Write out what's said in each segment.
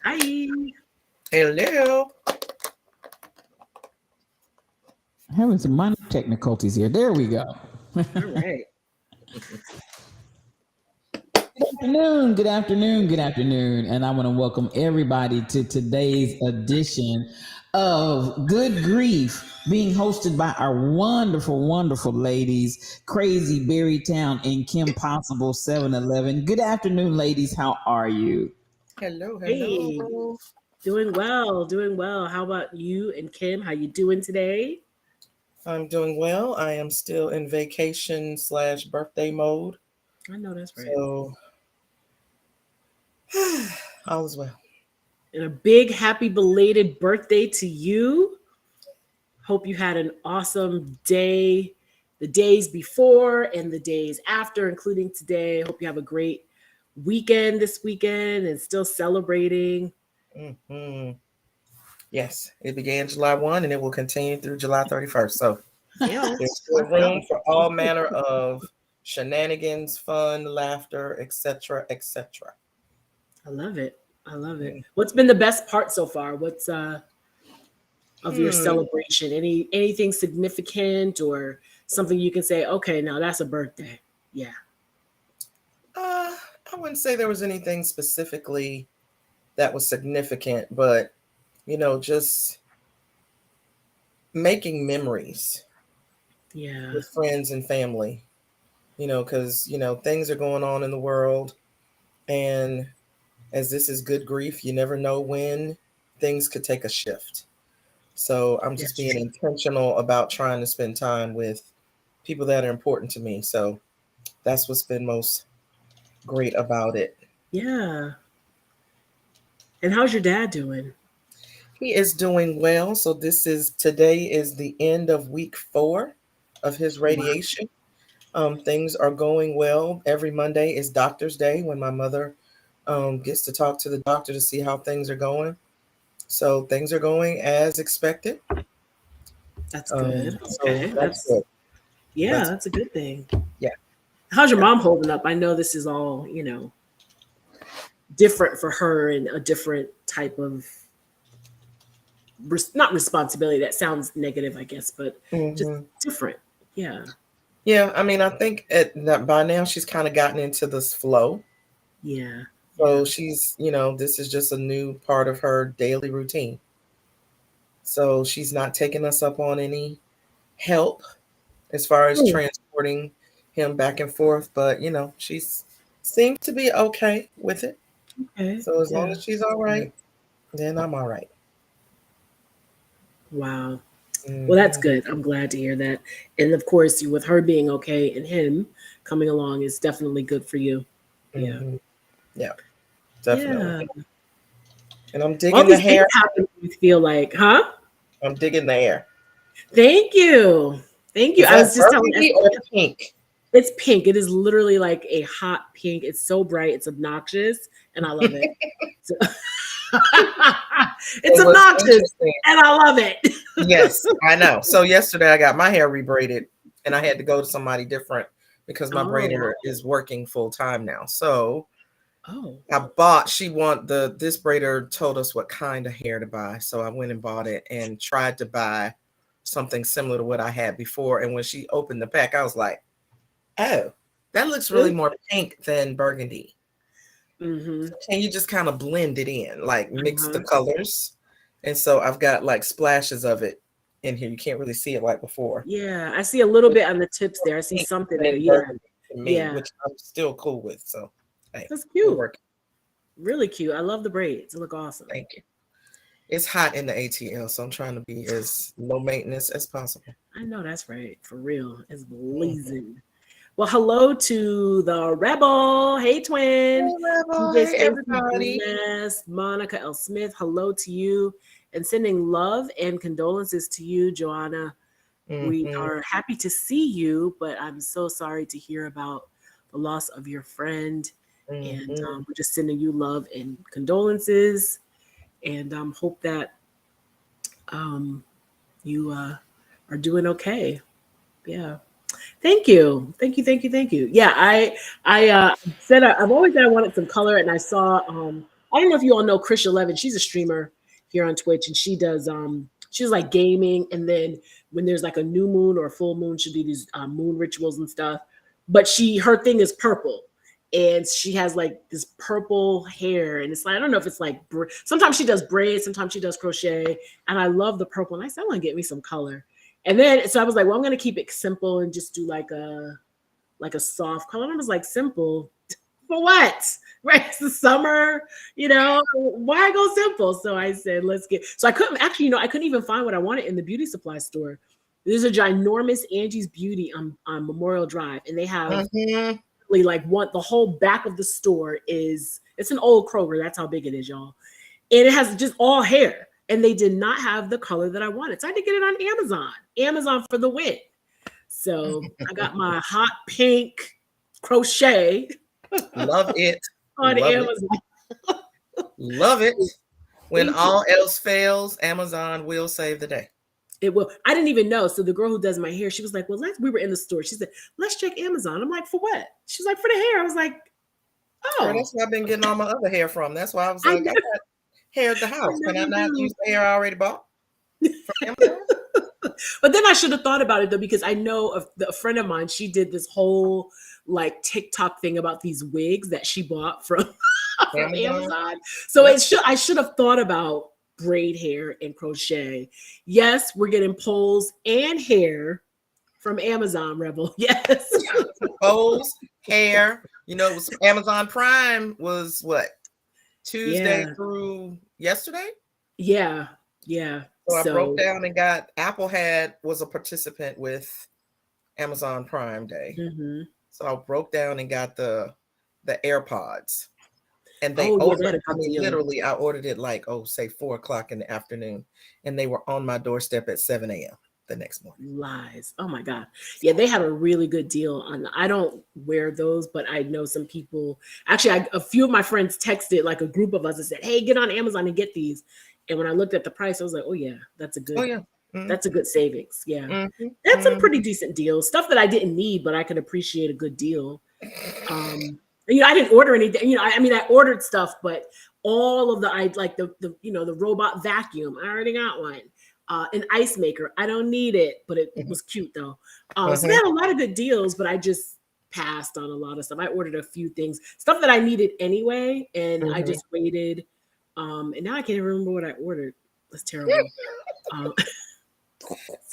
Hi. Hello. Having some minor difficulties here. There we go. All right. Good afternoon, good afternoon. And I want to welcome everybody to today's edition of Good Grief, being hosted by our wonderful, wonderful ladies, Crazy Berrytown and Kim Possible 711. Good afternoon, ladies. How are you? Hello. Hey. Hello. Doing well, doing well. How about you and Kim? How you doing today? I'm doing well. I am still in vacation slash birthday mode. I know that's right. So all is well. And a big happy belated birthday to you. Hope you had an awesome day, the days before and the days after, including today. Hope you have a great weekend this weekend and still celebrating. Hmm. Yes, it began July 1 and it will continue through July 31st. So Yeah. there's still room for all manner of shenanigans, fun, laughter, etc., etc. I love it. I love it. What's been the best part so far? What's of your Hmm. celebration? Anything significant or something you can say, okay, now that's a birthday. Yeah. I wouldn't say there was anything specifically that was significant, but just making memories Yeah. with friends and family, because, things are going on in the world. And as this is good grief, you never know when things could take a shift. So I'm just That's being true. intentional about trying to spend time with people that are important to me. So that's what's been most great about it. Yeah. And how's your dad doing? He is doing well. So today is the end of week 4 of his Wow. radiation. Things are going well. Every Monday is Doctor's Day when my mother gets to talk to the doctor to see how things are going. So things are going as expected. That's good. So Okay. that's good. Yeah, That's that's a good thing. yeah, How's your yeah. mom holding up? I know this is all, different for her and a different type of not responsibility. That sounds negative, I guess, but just Hmm. different. Yeah. Yeah, I mean, I think that by now she's kind of gotten into this flow. Yeah. Yeah. So this is just a new part of her daily routine. So she's not taking us up on any help as far as Oh, transporting him back and forth, but she's seems to be okay with it. okay. So as long Yeah. as she's all Good. right, then I'm all right. Wow. Well, that's Mm-hmm. good. I'm glad to hear that. And of course, with her being okay and him coming along is definitely good for you. Yeah. Mm-hmm. Yeah, definitely. Yeah. And I'm All digging the these things hair. happen. You feel like, huh? I'm digging the hair. Thank you. Thank you. Is I that was just telling burgundy or Esther, pink? it's pink. It is literally like a hot pink. It's so bright. It's obnoxious, and I love it. So- it's It was obnoxious, interesting. and I love it. Yes, I know. So yesterday I got my hair rebraided and I had to go to somebody different because my Oh, braider is working full time now. So oh, she want this braider told us what kind of hair to buy. So I went and bought it and tried to buy something similar to what I had before. And when she opened the pack, I was like, oh, that looks really more pink than burgundy. mm-hmm. So can you just kind of blend it in, like mix the Uh-huh. colors? And so I've got like splashes of it in here. You can't really see it like before. Yeah, I see a little bit on the tips there. I see Pink something there. than Yeah, burgundy to me, yeah, which I'm still cool with. So hey, that's we're cute. working. Really cute. I love the braids. They look awesome. Thank you. It's hot in the ATL, so I'm trying to be as low maintenance as possible. I know that's right. For real, it's Mhm. blazing. Well, hello to the Rebel. Hey, twin. Hey, Rebel. TJ Hey, Stacy everybody. Bless, Monica L. Smith. Hello to you, and sending love and condolences to you, Joanna. We Hmm. are happy to see you, but I'm so sorry to hear about the loss of your friend. And Hmm. we're just sending you love and condolences, and hope that um, you are doing okay. Yeah. Thank you. Thank you. Thank you. Thank you. Yeah, I said I've always said I wanted some color, and I saw I don't know if you all know Krish 11. She's a streamer here on Twitch, and she does she's like gaming, and then when there's like a new moon or a full moon, she'll do these moon rituals and stuff. But her thing is purple, and she has like this purple hair, and it's like I don't know if it's like sometimes she does braids, sometimes she does crochet, and I love the purple. And I said I want to get me some color, and then so I was like, well, I'm gonna keep it simple and just do like a soft color. And I was like, simple for what? Right, it's the summer, why go simple? So I said, I couldn't actually, I couldn't even find what I wanted in the beauty supply store. There's a ginormous Angie's Beauty on Memorial Drive, and they have the whole back of the store it's an old Kroger. That's how big it is, y'all. And it has just all hair, and they did not have the color that I wanted. So I had to get it on Amazon for the win. So I got my hot pink crochet. Love it. On Amazon. Love it. When all else fails, Amazon will save the day. It will. I didn't even know. So the girl who does my hair, she was like, well, we were in the store. She said, let's check Amazon. I'm like, for what? She's like, for the hair. I was like, oh. Girl, that's where I've been getting all my other hair from. That's why I was like, I got hair at the house. Can I not use the hair I already bought from Amazon? But then I should have thought about it, though, because I know a friend of mine, she did this whole like TikTok thing about these wigs that she bought from Amazon. So I should have thought about braid hair and crochet. Yes, we're getting poles and hair from Amazon, Rebel. Yes. Poles, hair. It was Amazon Prime was what? Tuesday through yesterday? Yeah. So I broke down and Apple was a participant with Amazon Prime Day. Mm-hmm. So I broke down and got the AirPods. And they literally, I ordered it like, say 4:00 in the afternoon. And they were on my doorstep at 7 a.m. the next morning. Lies. Oh my God. Yeah, they had a really good deal on. I don't wear those, but I know some people. Actually, a few of my friends texted, like a group of us, and said, hey, get on Amazon and get these. And when I looked at the price, I was like, oh yeah, that's a good. Oh yeah. Mm-hmm. That's a good savings. Yeah. Mm-hmm. That's a pretty decent deal. Stuff that I didn't need, but I could appreciate a good deal. I didn't order anything. I ordered stuff, but all of the robot vacuum, I already got one. An ice maker, I don't need it, but it was cute though. So they had a lot of good deals, but I just passed on a lot of stuff. I ordered a few things, stuff that I needed anyway, and I just waited. And now I can't even remember what I ordered. That's terrible.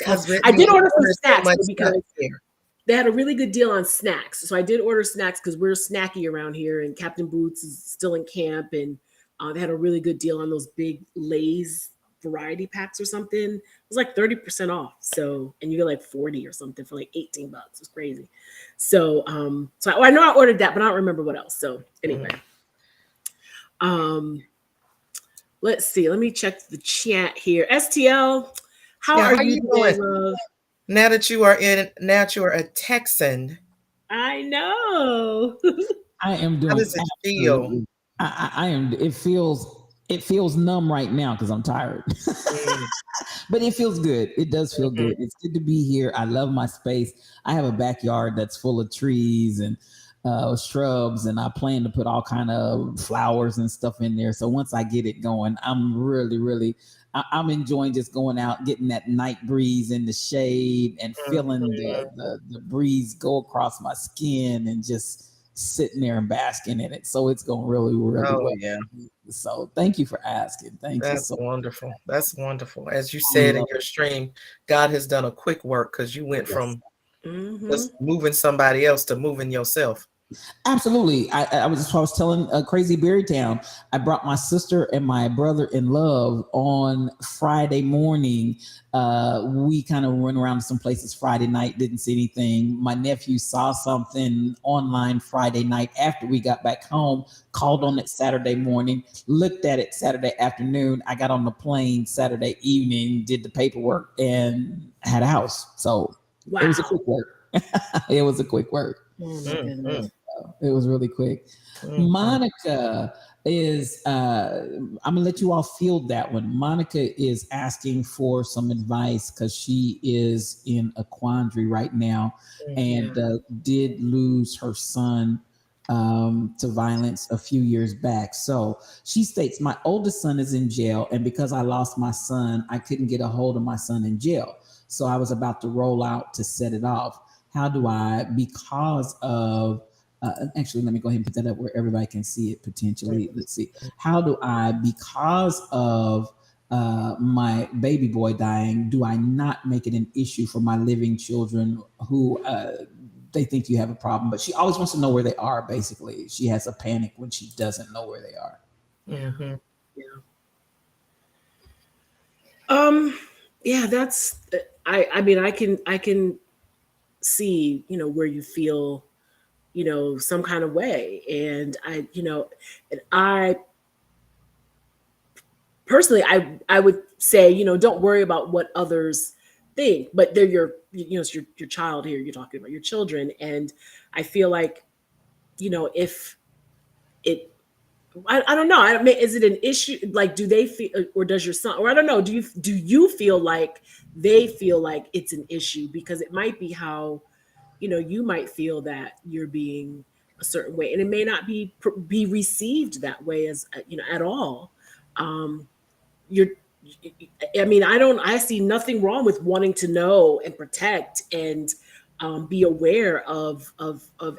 I did order some snacks because they had a really good deal on snacks. So I did order snacks because we're snacky around here, and Captain Boots is still in camp, and they had a really good deal on those big Lay's variety packs or something. It was like 30% off. So, and you get like 40 or something for like $18. It's crazy. So, I know I ordered that, but I don't remember what else. So anyway, let's see. Let me check the chat here. STL, how are you doing, love? Now that you are a Texan. I know. I am doing. How does it feel? I am. It feels numb right now because I'm tired. But it feels good. It does feel good. It's good to be here. I love my space. I have a backyard that's full of trees and shrubs, and I plan to put all kind of flowers and stuff in there. So once I get it going, I'm really I'm enjoying just going out, getting that night breeze in the shade and feeling the breeze go across my skin and just sitting there and basking in it. So it's going really well. Yeah. So thank you for asking. That's wonderful. That's wonderful. As you said in your stream, God has done a quick work because you went from just moving somebody else to moving yourself. Absolutely. I was telling Crazy Berry Town, I brought my sister and my brother in love on Friday morning. We kind of went around to some places Friday night, didn't see anything. My nephew saw something online Friday night after we got back home, called on it Saturday morning, looked at it Saturday afternoon. I got on the plane Saturday evening, did the paperwork, and had a house. So It was a quick work. It was a quick work. It was really quick. Monica is, I'm gonna let you all field that one. Monica is asking for some advice because she is in a quandary right now and did lose her son to violence a few years back. So she states, my oldest son is in jail, and because I lost my son, I couldn't get a hold of my son in jail. So I was about to roll out to set it off. How do I, because of, actually, let me go ahead and put that up where everybody can see it potentially. Let's see. How do I, because of my baby boy dying, do I not make it an issue for my living children who they think you have a problem? But she always wants to know where they are. Basically, she has a panic when she doesn't know where they are. Mm-hmm. Yeah, that's I mean I can see, where you feel, some kind of way. And I personally, I would say, don't worry about what others think, but they're it's your child here. You're talking about your children. And I feel like, if it, I don't know. I don't mean, is it an issue? Like, do they feel, or does your son, or I don't know, do you feel like they feel like it's an issue? Because it might be how, you might feel that you're being a certain way, and it may not be received that way as, at all. You're, I mean, I see nothing wrong with wanting to know and protect and be aware of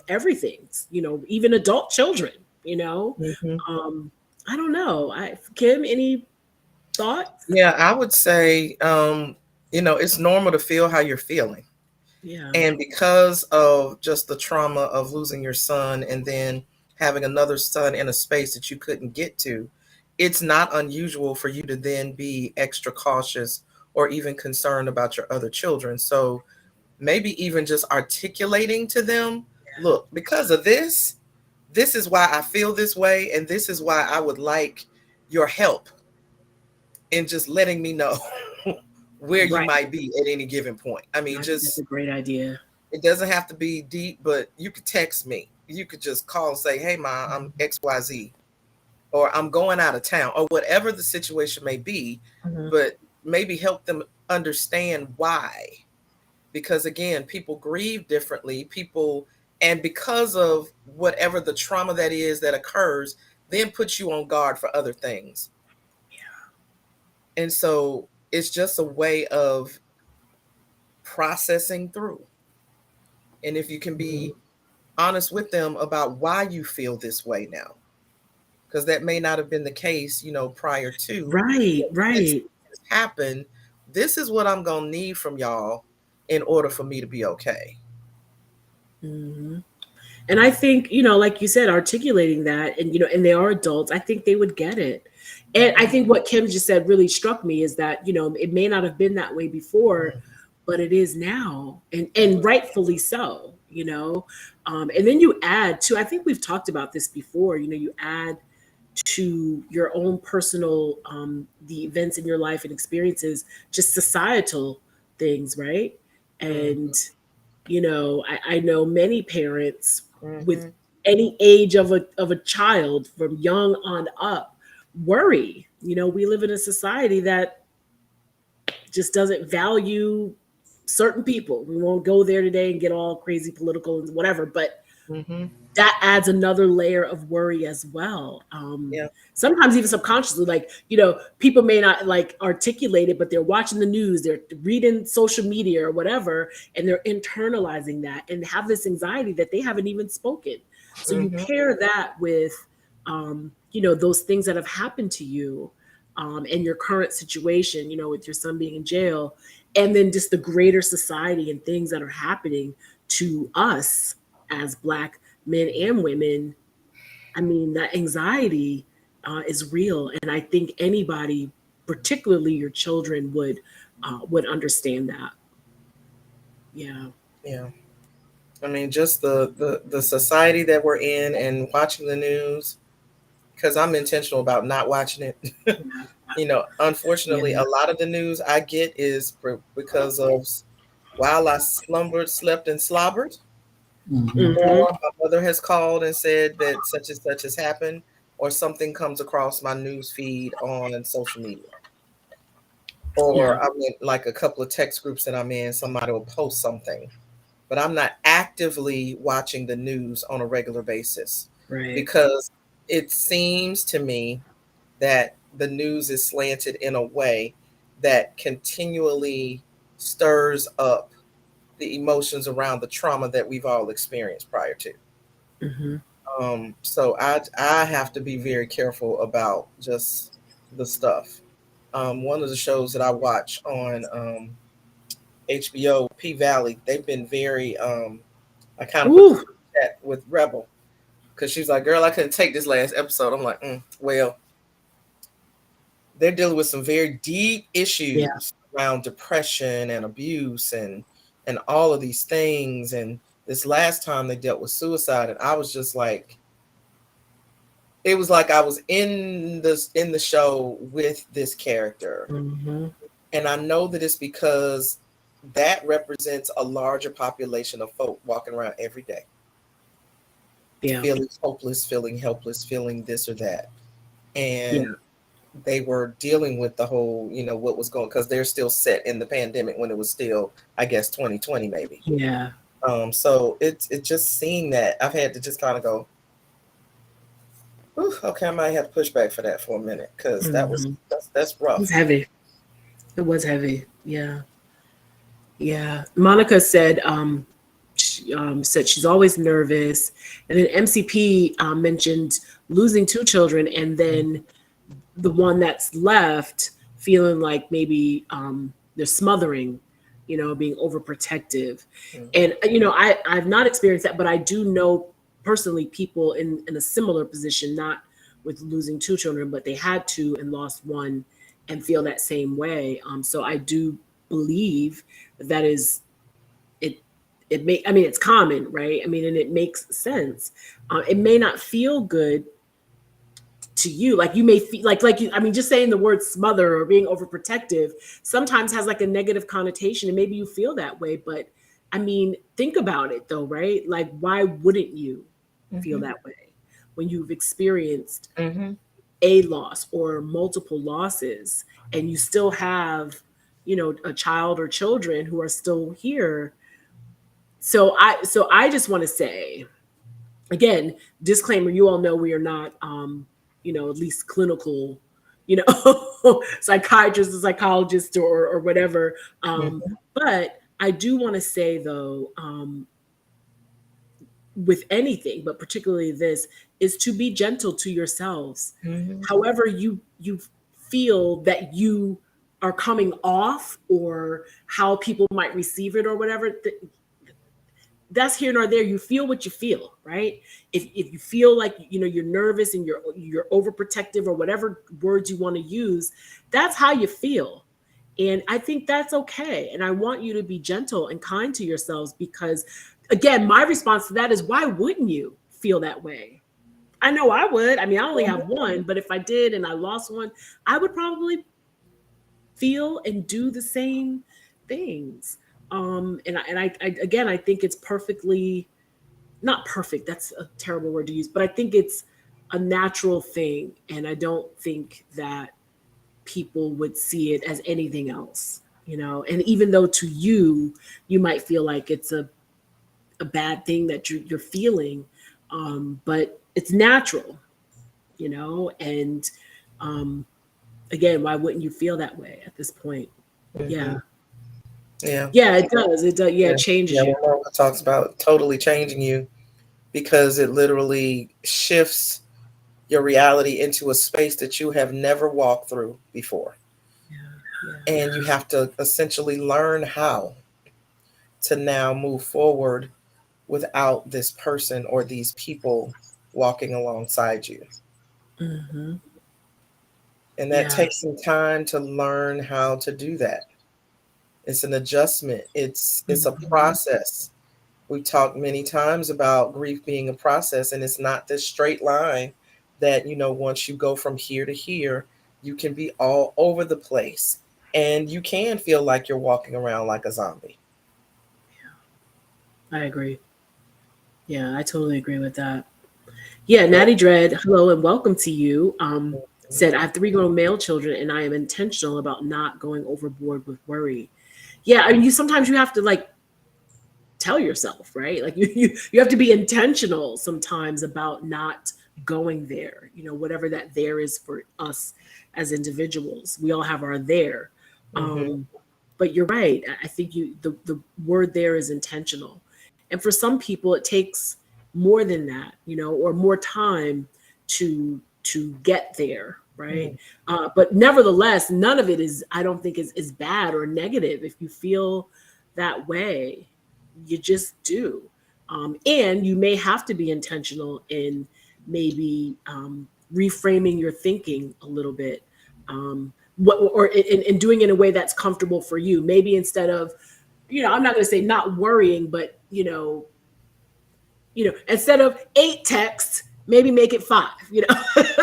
everything, even adult children, Mm-hmm. I don't know. Kim, any thoughts? Yeah, I would say, it's normal to feel how you're feeling. Yeah. And because of just the trauma of losing your son and then having another son in a space that you couldn't get to, it's not unusual for you to then be extra cautious or even concerned about your other children. So maybe even just articulating to them, look, because of this is why I feel this way. And this is why I would like your help in just letting me know where you Right. might be at any given point. I mean, I think that's a great idea. it doesn't have to be deep, but you could text me. You could just call and say, hey, Ma, I'm XYZ, or I'm going out of town, or whatever the situation may be, Mhm. but maybe help them understand why. Because again, people grieve differently. And because of whatever the trauma that is that occurs, then puts you on guard for other things. And so it's just a way of processing through. And if you can be honest with them about why you feel this way now, because that may not have been the case, prior to. Right, right. This happened. This is what I'm going to need from y'all in order for me to be okay. Hmm. And I think, like you said, articulating that, and, and they are adults, I think they would get it. And I think what Kim just said really struck me is that, it may not have been that way before, but it is now, and rightfully so, and then you add to, I think we've talked about this before, you add to your own personal, the events in your life and experiences, just societal things, right? And, I know many parents with any age of a child from young on up worry. We live in a society that just doesn't value certain people. We won't go there today and get all crazy political and whatever, but Mm-hmm. that adds another layer of worry as well. Yeah. Sometimes even subconsciously, like, people may not like articulate it, but they're watching the news, they're reading social media or whatever, and they're internalizing that and have this anxiety that they haven't even spoken. So you pair that with, those things that have happened to you, and your current situation, with your son being in jail, and then just the greater society and things that are happening to us as Black men and women. I mean, that anxiety is real, and I think anybody, particularly your children, would understand that. Yeah. Yeah. I mean, just the society that we're in and watching the news, because I'm intentional about not watching it. Unfortunately, Yeah. a lot of the news I get is because of while I slumbered, slept, and slobbered, Mhm. or my mother has called and said that such and such has happened, or something comes across my news feed on social media. Or Yeah. I'm in like a couple of text groups that I'm in, somebody will post something. but I'm not actively watching the news on a regular basis Right. because it seems to me that the news is slanted in a way that continually stirs up the emotions around the trauma that we've all experienced prior to. Mm-hmm. So I have to be very careful about just the stuff. One of the shows that I watch on HBO, P Valley, they've been very I kind of put Ooh. that with Rebel because she's like, girl, I couldn't take this last episode. I'm like, well, they're dealing with some very deep issues around depression and abuse and all of these things. And this last time they dealt with suicide, and I was just like, it was like I was in the show with this character. Mm-hmm. And I know that it's because that represents a larger population of folk walking around every day. Yeah. Feeling hopeless, feeling helpless, feeling this or that. And they were dealing with the whole, what was going, because they're still set in the pandemic when it was still, I guess, 2020 maybe. Yeah. So it's just seeing that, I've had to just kind of go, okay, I might have to push back for that for a minute because that's rough. It was heavy. It was heavy. Yeah. Yeah. Monica said, said she's always nervous. And then MCP mentioned losing 2 children and then the one that's left feeling like maybe they're smothering, being overprotective. And, I've not experienced that, but I do know personally people in a similar position, not with losing 2 children, but they had 2 and lost 1 and feel that same way. So I do believe that is it's common, right? And it makes sense. It may not feel good to you. Like you may feel just saying the word smother or being overprotective sometimes has like a negative connotation and maybe you feel that way. But think about it though, right? Like, why wouldn't you feel that way when you've experienced a loss or multiple losses and you still have, a child or children who are still here? So I just want to say, again, disclaimer, you all know we are not, at least clinical, psychiatrists or psychologists or whatever. But I do want to say though, with anything, but particularly this, is to be gentle to yourselves. However you feel that you are coming off or how people might receive it or whatever, that's here nor there. You feel what you feel, right? If you feel like, you're nervous and you're overprotective or whatever words you want to use, that's how you feel. And I think that's okay. And I want you to be gentle and kind to yourselves because, again, my response to that is, why wouldn't you feel that way? I know I would. I only have 1, but if I did and I lost 1, I would probably feel and do the same things. And I think it's perfectly, not perfect, that's a terrible word to use, but I think it's a natural thing. And I don't think that people would see it as anything else, and even though to you might feel like it's a bad thing that you're feeling, but it's natural, and again, why wouldn't you feel that way at this point? Yeah, it does. It changes you. It talks about totally changing you because it literally shifts your reality into a space that you have never walked through before. And you have to essentially learn how to now move forward without this person or these people walking alongside you. And that takes some time to learn how to do that. It's an adjustment. It's a process. We talked many times about grief being a process, and it's not this straight line that, once you go from here to here, you can be all over the place and you can feel like you're walking around like a zombie. I agree. Yeah, I totally agree with that. Yeah, Natty Dread, hello and welcome to you. Said, I have 3 grown male children and I am intentional about not going overboard with worry. Yeah, sometimes you have to tell yourself, right? Like you have to be intentional sometimes about not going there, whatever that there is for us as individuals. We all have our there. But you're right. I think the word there is intentional. And for some people it takes more than that, or more time to get there, right? But nevertheless, none of it is, I don't think, is bad or negative. If you feel that way, you just do. And you may have to be intentional in maybe reframing your thinking a little bit, or in doing it in a way that's comfortable for you. Maybe instead of, I'm not going to say not worrying, but instead of 8 texts, maybe make it 5,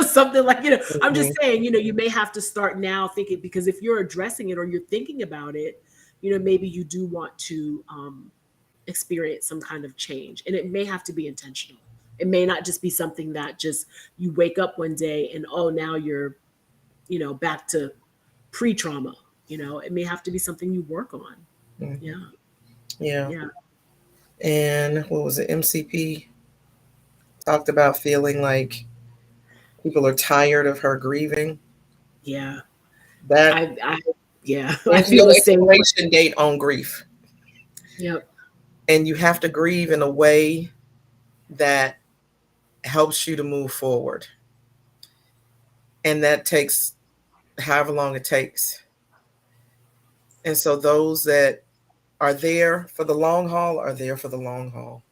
something like, I'm just saying, you may have to start now thinking, because if you're addressing it or you're thinking about it, maybe you do want to experience some kind of change, and it may have to be intentional. It may not just be something that just you wake up one day and, oh, now you're, back to pre-trauma. It may have to be something you work on. Yeah. And what was it? MCP talked about feeling like people are tired of her grieving. Yeah. That I there's feel no the same expiration date on grief. Yep. And you have to grieve in a way that helps you to move forward. And that takes however long it takes. And so those that are there for the long haul are there for the long haul.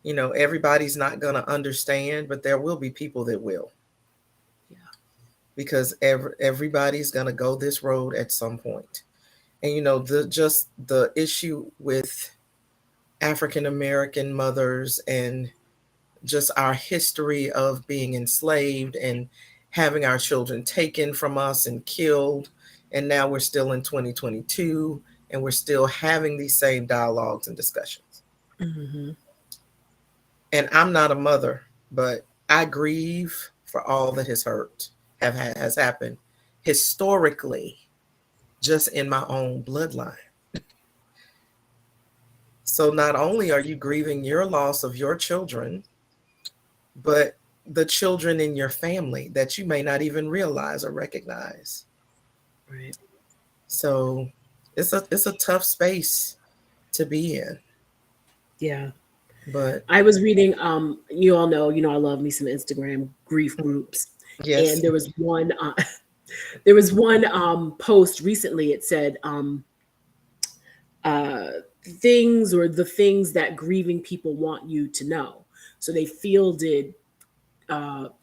Everybody's not going to understand, but there will be people that will. Yeah. Because everybody's going to go this road at some point. And, the issue with African American mothers and just our history of being enslaved and having our children taken from us and killed. And now we're still in 2022 and we're still having these same dialogues and discussions. Mm-hmm. And I'm not a mother, but I grieve for all that has happened historically, just in my own bloodline. So not only are you grieving your loss of your children, but the children in your family that you may not even realize or recognize. Right. So it's a tough space to be in. Yeah. But I was reading, you all know, I love me some Instagram grief groups. yes. And there was one post recently. It said things that grieving people want you to know. So they fielded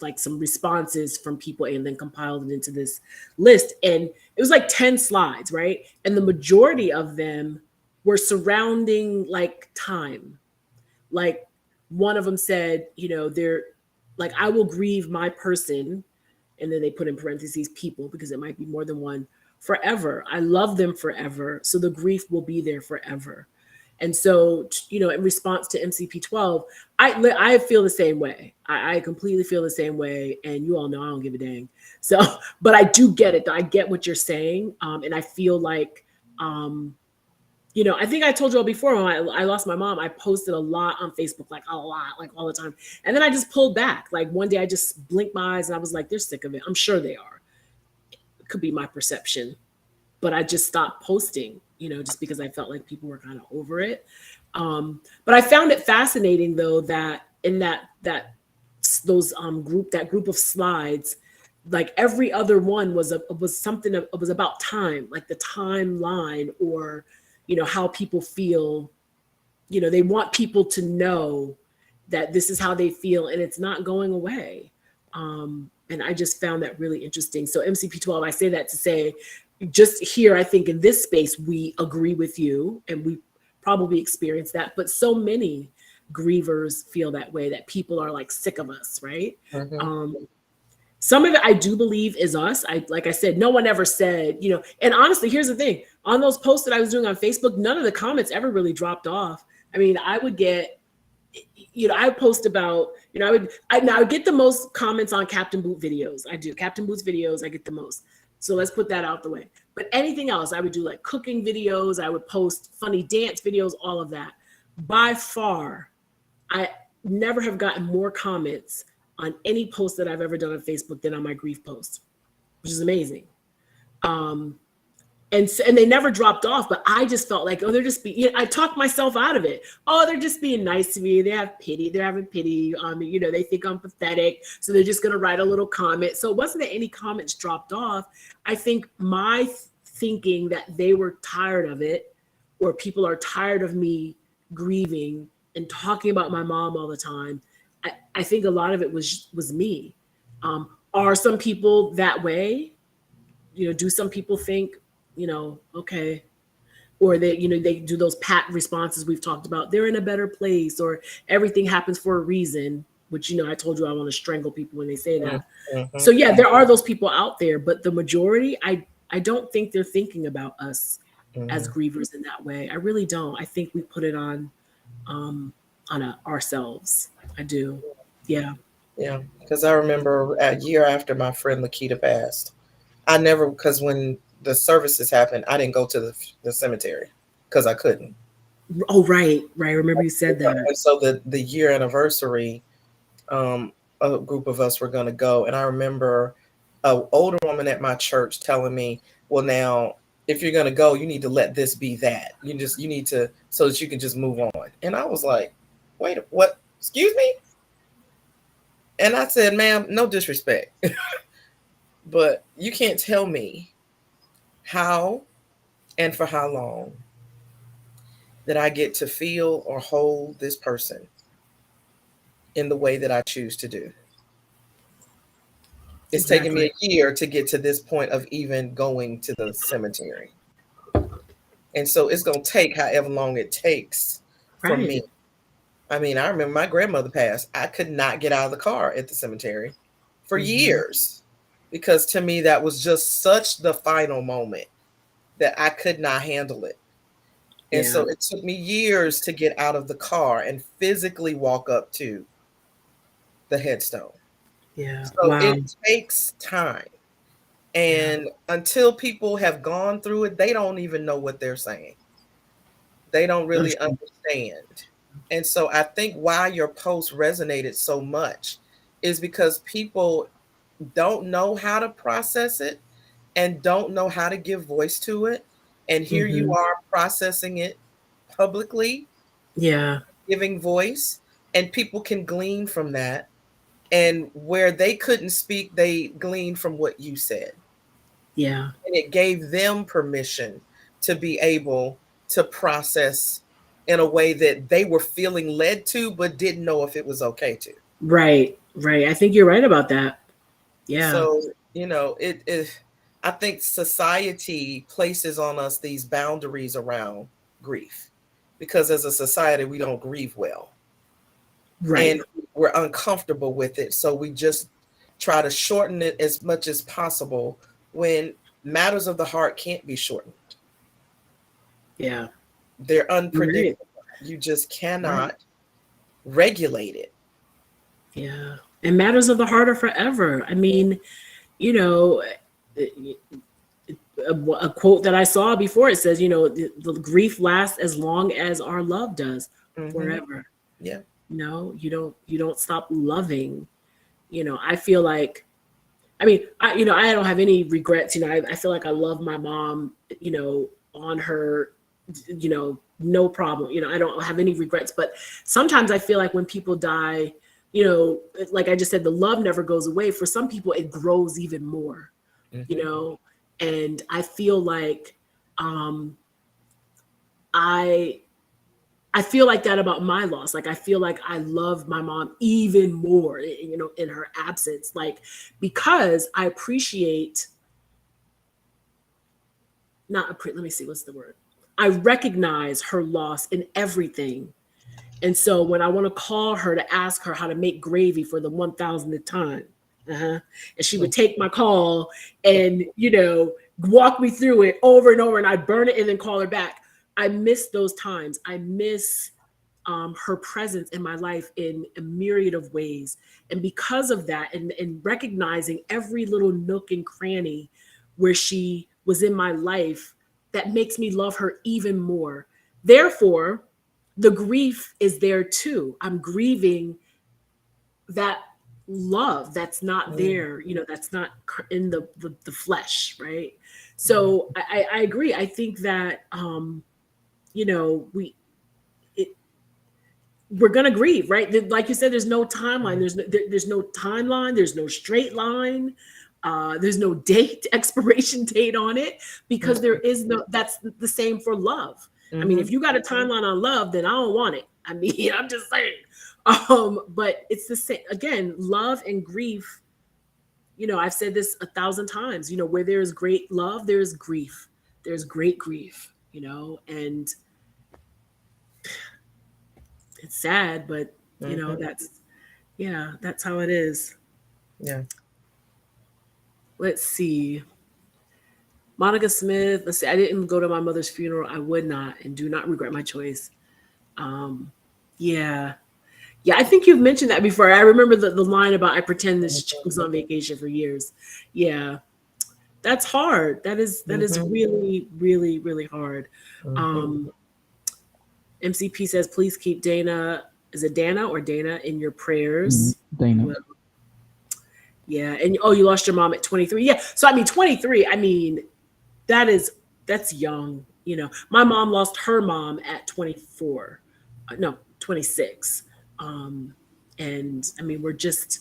like some responses from people and then compiled it into this list. And it was like 10 slides, right? And the majority of them were surrounding like time. Like one of them said, they're like, I will grieve my person. And then they put in parentheses people, because it might be more than one, forever. I love them forever. So the grief will be there forever. And so, in response to MCP 12, I feel the same way. I completely feel the same way. And you all know I don't give a dang. So, but I do get it. I get what you're saying. And I feel like, I think I told you all before, when I lost my mom, I posted a lot on Facebook, like a lot, like all the time. And then I just pulled back. Like one day I just blinked my eyes and I was like, they're sick of it. I'm sure they are. It could be my perception. But I just stopped posting, just because I felt like people were kind of over it. But I found it fascinating, though, that in that group of slides, like every other one was something. It was about time, like the timeline, or how people feel. They want people to know that this is how they feel, and it's not going away. And I just found that really interesting. So MCP 12, I say that to say, just here, I think in this space, we agree with you, and we probably experience that. But so many grievers feel that way, that people are like sick of us, right? Mm-hmm. Some of it I do believe is us. Like I said, no one ever said, and honestly, here's the thing. On those posts that I was doing on Facebook, none of the comments ever really dropped off. I mean, I would get, I post about, I would get the most comments on Captain Boot videos. I do. Captain Boot's videos, I get the most. So let's put that out the way. But anything else, I would do like cooking videos, I would post funny dance videos, all of that. By far, I never have gotten more comments on any post that I've ever done on Facebook than on my grief post, which is amazing. And they never dropped off, but I just felt like, oh, they're just being, I talked myself out of it. Oh, they're just being nice to me. They have pity. They're having pity on me. They think I'm pathetic. So they're just going to write a little comment. So it wasn't that any comments dropped off. I think my thinking that they were tired of it, or people are tired of me grieving and talking about my mom all the time. I think a lot of it was me. Are some people that way? Do some people think, okay, or they do those pat responses we've talked about, they're in a better place, or everything happens for a reason, which I told you I want to strangle people when they say that. Mm-hmm. So yeah, there are those people out there, but the majority, I don't think they're thinking about us as grievers in that way. I really don't. I think we put it on ourselves. I do. Yeah. Yeah, because I remember a year after my friend Lakita passed, because when the services happened, I didn't go to the cemetery because I couldn't. Oh, right. I remember you said that. And so the year anniversary, a group of us were going to go, and I remember an older woman at my church telling me, "Well, now if you're going to go, you need to let this be that. You need to, so that you can just move on." And I was like, "Wait, what? Excuse me?" And I said, "Ma'am, no disrespect, but you can't tell me how and for how long that I get to feel or hold this person in the way that I choose to do. It's taken me a year to get to this point of even going to the cemetery. And so it's going to take however long it takes for me." I mean, I remember my grandmother passed. I could not get out of the car at the cemetery for years, because to me, that was just such the final moment that I could not handle it. And so it took me years to get out of the car and physically walk up to the headstone. Yeah. So it takes time. And until people have gone through it, they don't even know what they're saying. They don't really understand. And so I think why your post resonated so much is because people don't know how to process it and don't know how to give voice to it. And here you are processing it publicly, giving voice, and people can glean from that. And where they couldn't speak, they gleaned from what you said. Yeah. And it gave them permission to be able to process in a way that they were feeling led to, but didn't know if it was okay to. Right. I think you're right about that. Yeah. So, I think society places on us these boundaries around grief, because as a society, we don't grieve well. Right. And we're uncomfortable with it. So we just try to shorten it as much as possible when matters of the heart can't be shortened. Yeah. They're unpredictable. Right. You just cannot regulate it. Yeah. And matters of the heart are forever. I mean, a quote that I saw before, it says, the grief lasts as long as our love does, forever. Yeah. You don't stop loving. I feel like, I don't have any regrets. I feel like I love my mom, on her, no problem. I don't have any regrets, but sometimes I feel like when people die, like I just said, the love never goes away. For some people, it grows even more, and I feel like, I feel like that about my loss. Like, I feel like I love my mom even more, in her absence, because I appreciate, let me see, what's the word? I recognize her loss in everything. And so when I want to call her to ask her how to make gravy for the 1000th time, and she would take my call and, walk me through it over and over, and I'd burn it and then call her back. I miss those times. I miss her presence in my life in a myriad of ways. And because of that, and recognizing every little nook and cranny where she was in my life that makes me love her even more. Therefore, the grief is there too. I'm grieving that love that's not there, that's not in the flesh, right? So I agree. I think that we're gonna grieve, right? Like you said, there's no timeline. There's no timeline. There's no straight line. There's no expiration date on it, because there is no. That's the same for love. I mean, if you got a timeline on love, then I don't want it. I mean, I'm just saying. But it's the same again. Love and grief. I've said this 1,000 times. Where there is great love, there is grief. There's great grief. And it's sad, but that's how it is. Yeah. Let's see. Monica Smith, let's see. I didn't go to my mother's funeral. I would not, and do not regret my choice. Yeah, I think you've mentioned that before. I remember the line about I pretend this chick was on vacation for years. Yeah, that's hard. That is really, really, really hard. MCP says, please keep Dana. Is it Dana or Dana in your prayers? Dana. Well, yeah, and you lost your mom at 23. Yeah, so I mean 23. I mean, that's young. My mom lost her mom at 24. No, 26. And I mean, we're just,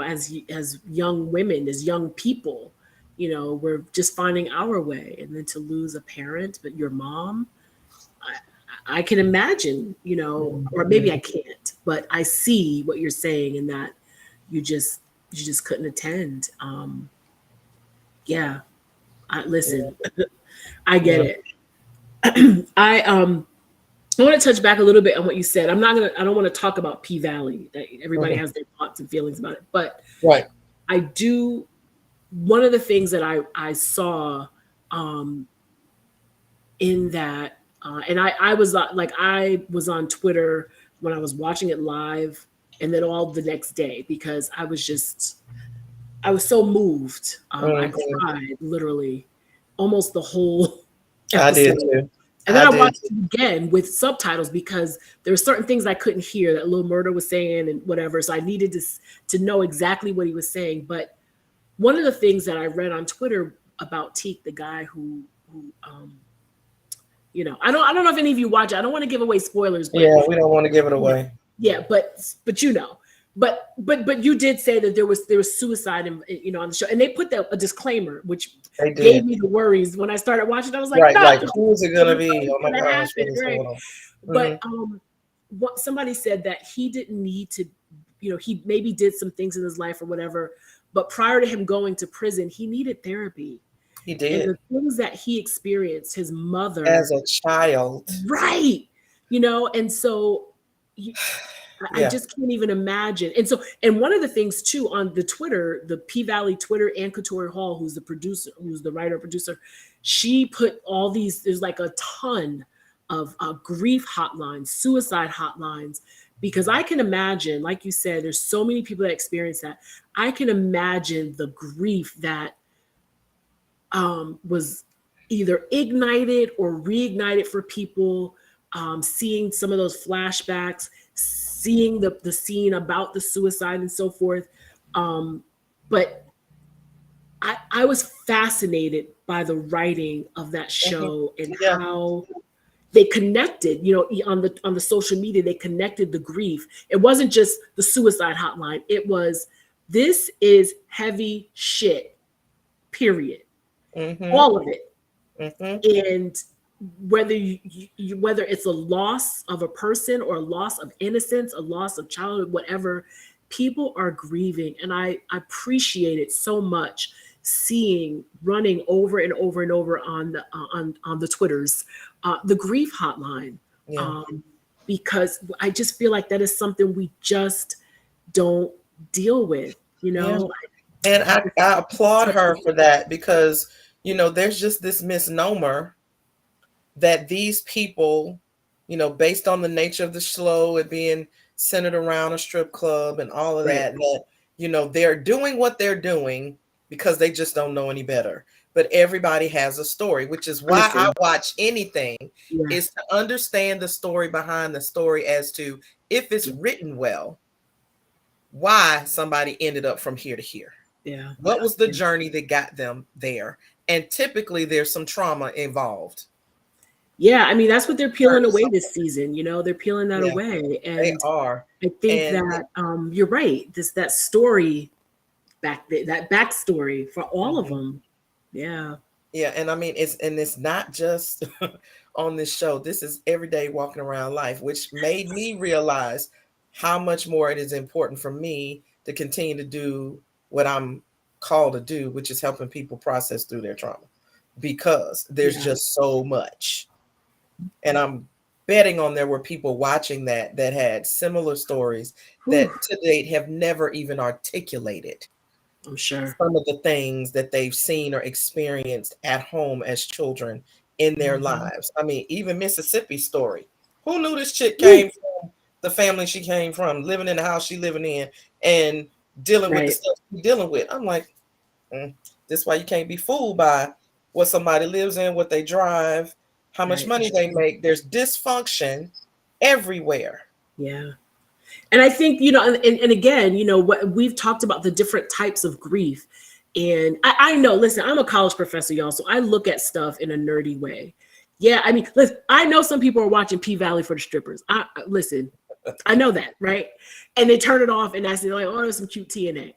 as young women, as young people, we're just finding our way. And then to lose a parent, but your mom, I can imagine, or maybe I can't, but I see what you're saying, in that you just couldn't attend. Yeah, listen, I get it. I want to touch back a little bit on what you said. I don't want to talk about P Valley. That everybody has their thoughts and feelings about it, but I do. One of the things that I saw in that. And I was I was on Twitter when I was watching it live, and then all the next day, because I was so moved. I cried literally almost the whole episode. I did too. And then I watched it again with subtitles, because there were certain things I couldn't hear that Lil Murda was saying and whatever. So I needed to know exactly what he was saying. But one of the things that I read on Twitter about Teak, the guy who I don't know if any of you watch it. I don't want to give away spoilers. But, yeah, we don't want to give it away. Yeah, but you did say that there was suicide on the show, and they put a disclaimer, which gave me the worries when I started watching. I was like, who is it gonna be? Oh my gosh, right? But what somebody said that he didn't need to, he maybe did some things in his life or whatever, but prior to him going to prison, he needed therapy. He did. And the things that he experienced, his mother as a child, right? And so I just can't even imagine. And one of the things too on the Twitter, the P Valley Twitter, and Katori Hall, who's the writer producer, she put all these. There's like a ton of grief hotlines, suicide hotlines, because I can imagine, like you said, there's so many people that experience that. I can imagine the grief that was either ignited or reignited for people, seeing some of those flashbacks, seeing the scene about the suicide and so forth. But I was fascinated by the writing of that show and how they connected, on the social media, they connected the grief. It wasn't just the suicide hotline. It was, this is heavy shit, period. All of it. And whether whether it's a loss of a person or a loss of innocence, a loss of childhood, whatever, people are grieving. And I appreciate it so much, running over and over and over on the Twitters, the grief hotline, because I just feel like that is something we just don't deal with, And I applaud her for that, because there's just this misnomer that these people, based on the nature of the show, it being centered around a strip club and all of that, they're doing what they're doing because they just don't know any better. But everybody has a story, which is why I watch anything, is to understand the story behind the story as to if it's written well, why somebody ended up from here to here. Yeah. What was the journey that got them there? And typically there's some trauma involved. Yeah, I mean, that's what they're peeling away this season. You know, they're peeling that away. And they are. I think that you're right. That story that backstory for all of them. Yeah. Yeah. And I mean, it's not just on this show. This is everyday walking around life, which made me realize how much more it is important for me to continue to do what I'm called to do, which is helping people process through their trauma, because there's just so much. And I'm betting on there were people watching that had similar stories that to date have never even articulated. I'm sure some of the things that they've seen or experienced at home as children in their lives. I mean, even Mississippi's story. Who knew this chick came from the family she came from, living in the house she living in, and dealing with the stuff she's dealing with? I'm like, this is why you can't be fooled by what somebody lives in, what they drive, how much money they make. There's dysfunction everywhere. Yeah. And I think, you know, and again, you know, what we've talked about the different types of grief. And I know, listen, I'm a college professor, y'all, so I look at stuff in a nerdy way. Yeah, I mean, listen, I know some people are watching P-Valley for the strippers. Listen, I know that, right? And they turn it off and I say, like, oh, there's some cute TNA.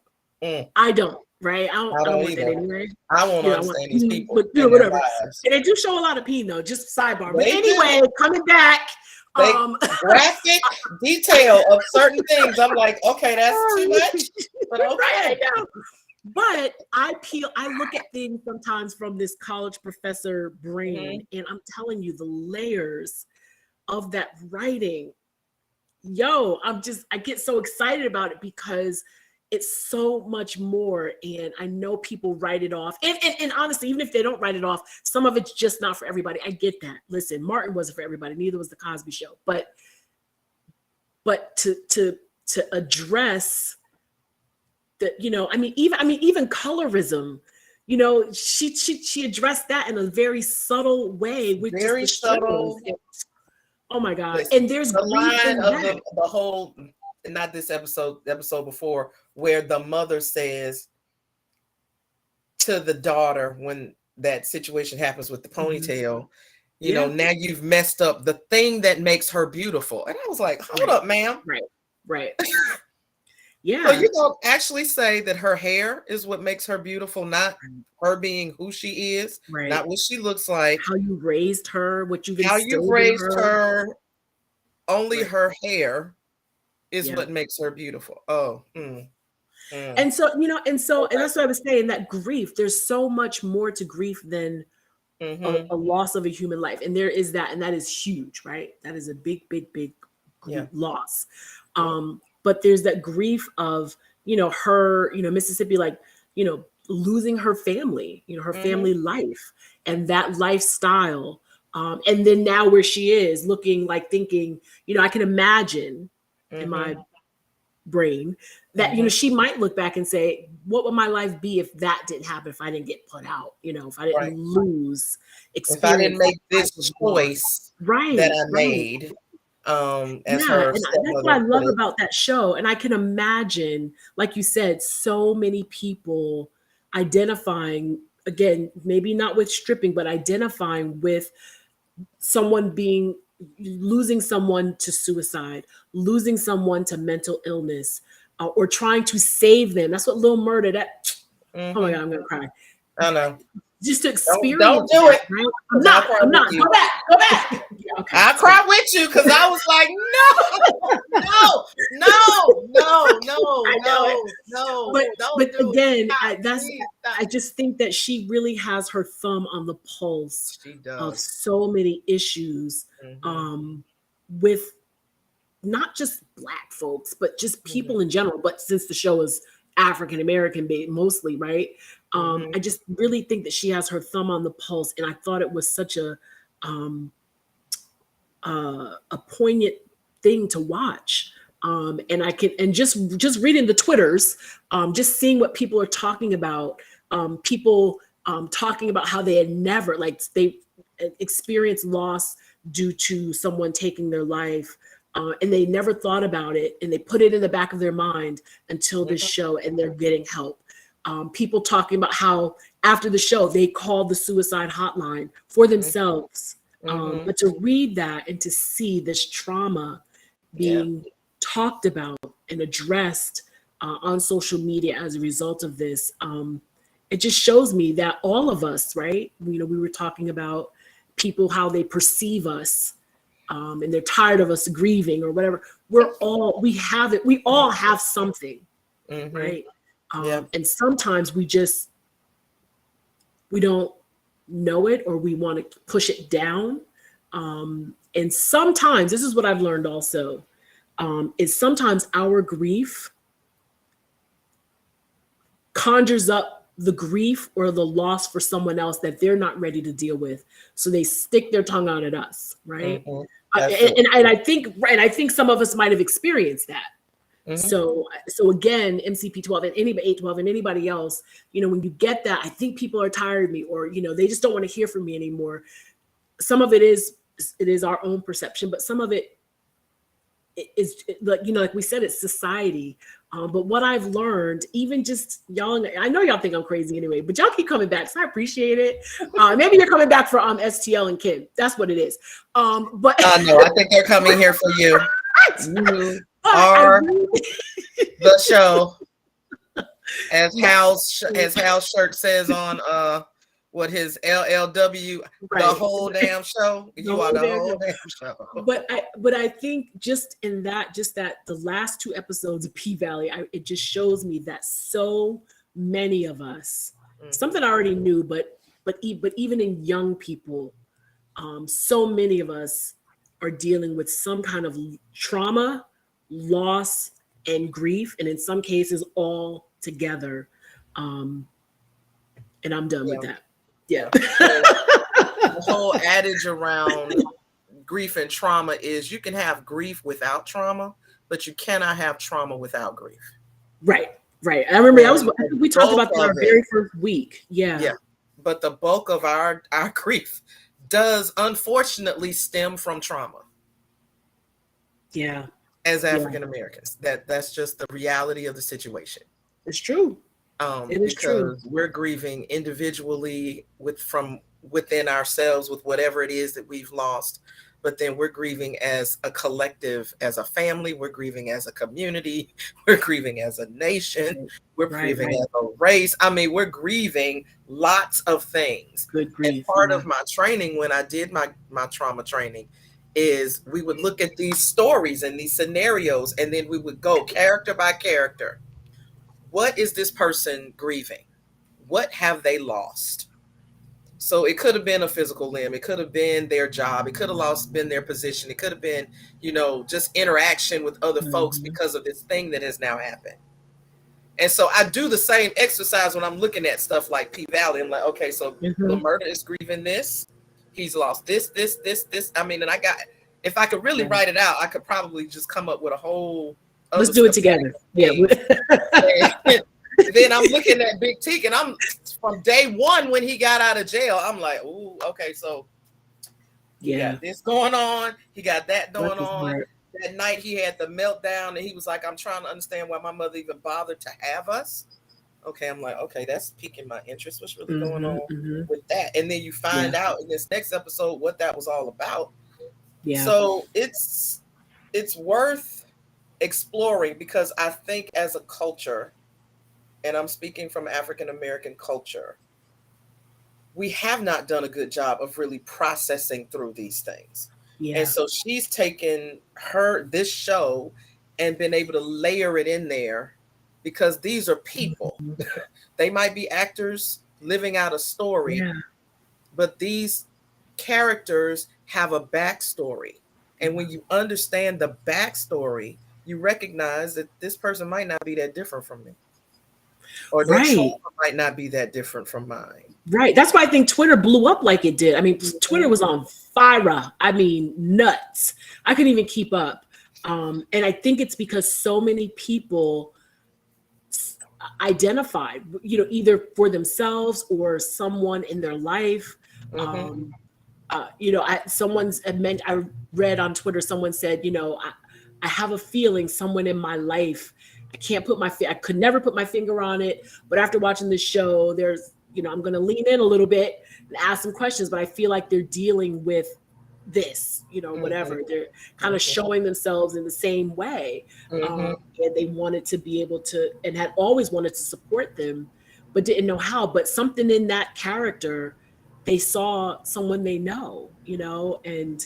I don't, right? I don't want that anyway. I won't understand these people. But, you know, whatever. And they do show a lot of peen, though, just sidebar. But anyway, coming back. Graphic detail of certain things. I'm like, okay, that's too much. But okay. Right, I know. But I look at things sometimes from this college professor brain, and I'm telling you, the layers of that writing, I get so excited about it because it's so much more. And I know people write it off. And honestly, even if they don't write it off, some of it's just not for everybody. I get that. Listen, Martin wasn't for everybody. Neither was The Cosby Show. But to address that, you know, even colorism, you know, she addressed that in a very subtle way, with very subtle. Oh my God. And there's the line of the whole, not this episode before, where the mother says to the daughter when that situation happens with the ponytail, you know, now you've messed up the thing that makes her beautiful. And I was like, hold up, ma'am. Right. Yeah. So you don't actually say that her hair is what makes her beautiful, not her being who she is, not what she looks like. How you raised her, how you raised her. Only her hair is what makes her beautiful. And so, you know, and that's what I was saying, that grief, there's so much more to grief than a loss of a human life. And there is that, and that is huge, right? That is a big loss. But there's that grief of, you know, her, you know, Mississippi, like, you know, losing her family, you know, her family life and that lifestyle. And then now where she is looking, like, thinking, you know, I can imagine in my brain that, you know, she might look back and say, what would my life be if that didn't happen, if I didn't get put out, you know, if I didn't lose experience, if I didn't make this choice that I made. And that's what I love about that show. And I can imagine, like you said, so many people identifying, again, maybe not with stripping, but identifying with someone losing someone to suicide, losing someone to mental illness, or trying to save them. That's what Lil Murda, oh my God, I'm gonna cry. I know. Just to experience. Don't do it. Right? I'm not. Go back. Yeah, okay. I cried with you because I was like, no. But again, I just think that she really has her thumb on the pulse of so many issues, with not just Black folks, but just people in general. But since the show is African American based mostly, right? I just really think that she has her thumb on the pulse, and I thought it was such a poignant thing to watch. And just reading the Twitters, just seeing what people are talking about people talking about how they had never, like, they experienced loss due to someone taking their life, and they never thought about it, and they put it in the back of their mind until this show, and they're getting help. People talking about how after the show they called the suicide hotline for themselves. But to read that and to see this trauma being talked about and addressed on social media as a result of this, it just shows me that all of us, right? We were talking about people, how they perceive us, and they're tired of us grieving or whatever. We all have something, right? And sometimes we don't know it, or we want to push it down. And sometimes, this is what I've learned also, is sometimes our grief conjures up the grief or the loss for someone else that they're not ready to deal with. So they stick their tongue out at us, right? And I think some of us might have experienced that. So again, MCP12 and anybody 812 and anybody else, when you get that, I think people are tired of me, or they just don't want to hear from me anymore. Some of it is our own perception, but some of it is like we said, it's society. But what I've learned, even just y'all, I know y'all think I'm crazy anyway, but y'all keep coming back, so I appreciate it. Maybe you're coming back for STL and Kim. That's what it is. But no, I think they're coming here for you. The show, as Hal's shirt says on what his LLW, the whole damn show. You are the whole damn show. But I think just that the last 2 episodes of P-Valley, it just shows me that so many of us, something I already knew, but even in young people, so many of us are dealing with some kind of trauma, loss, and grief, and in some cases all together. And I'm done with that. Yeah. The whole adage around grief and trauma is you can have grief without trauma, but you cannot have trauma without grief. Right. I remember we talked about that our very first week. Yeah. But the bulk of our grief does unfortunately stem from trauma. Yeah. As African Americans, that's just the reality of the situation. It's true. It is true. We're grieving individually from within ourselves with whatever it is that we've lost, but then we're grieving as a collective, as a family. We're grieving as a community. We're grieving as a nation. We're grieving as a race. I mean, we're grieving lots of things. Good grief. And part of my training, when I did my trauma training, is we would look at these stories and these scenarios, and then we would go character by character. What is this person grieving? What have they lost? So it could have been a physical limb. It could have been their job. It could have been their position. It could have been, just interaction with other folks because of this thing that has now happened. And so I do the same exercise when I'm looking at stuff like P-Valley. I'm like, okay, so the murder is grieving this. He's lost this. I mean, and if I could really write it out, I could probably just come up with a whole. Let's do it together. Yeah. Then I'm looking at Big Teak, and I'm from day one when he got out of jail. I'm like, ooh, okay, so he got this going on. He got that going on. That night he had the meltdown, and he was like, I'm trying to understand why my mother even bothered to have us. Okay, I'm like, okay, that's piquing my interest. What's really going on with that? And then you find out in this next episode what that was all about. Yeah. So it's worth exploring, because I think as a culture, and I'm speaking from African American culture, we have not done a good job of really processing through these things. Yeah. And so she's taken this show and been able to layer it in there, because these are people. They might be actors living out a story, but these characters have a backstory. And when you understand the backstory, you recognize that this person might not be that different from me, or their trauma might not be that different from mine. Right. That's why I think Twitter blew up like it did. I mean, Twitter was on fire. I mean, nuts. I couldn't even keep up. And I think it's because so many people identified, either for themselves or someone in their life. Mhm. I read on Twitter, someone said, I have a feeling someone in my life, I could never put my finger on it, but after watching this show, I'm going to lean in a little bit and ask some questions, but I feel like they're dealing with this, whatever. Mhm. They're kind of Mhm. showing themselves in the same way. Mhm. And they wanted to be able to, and had always wanted to support them, but didn't know how. But something in that character, they saw someone they know, and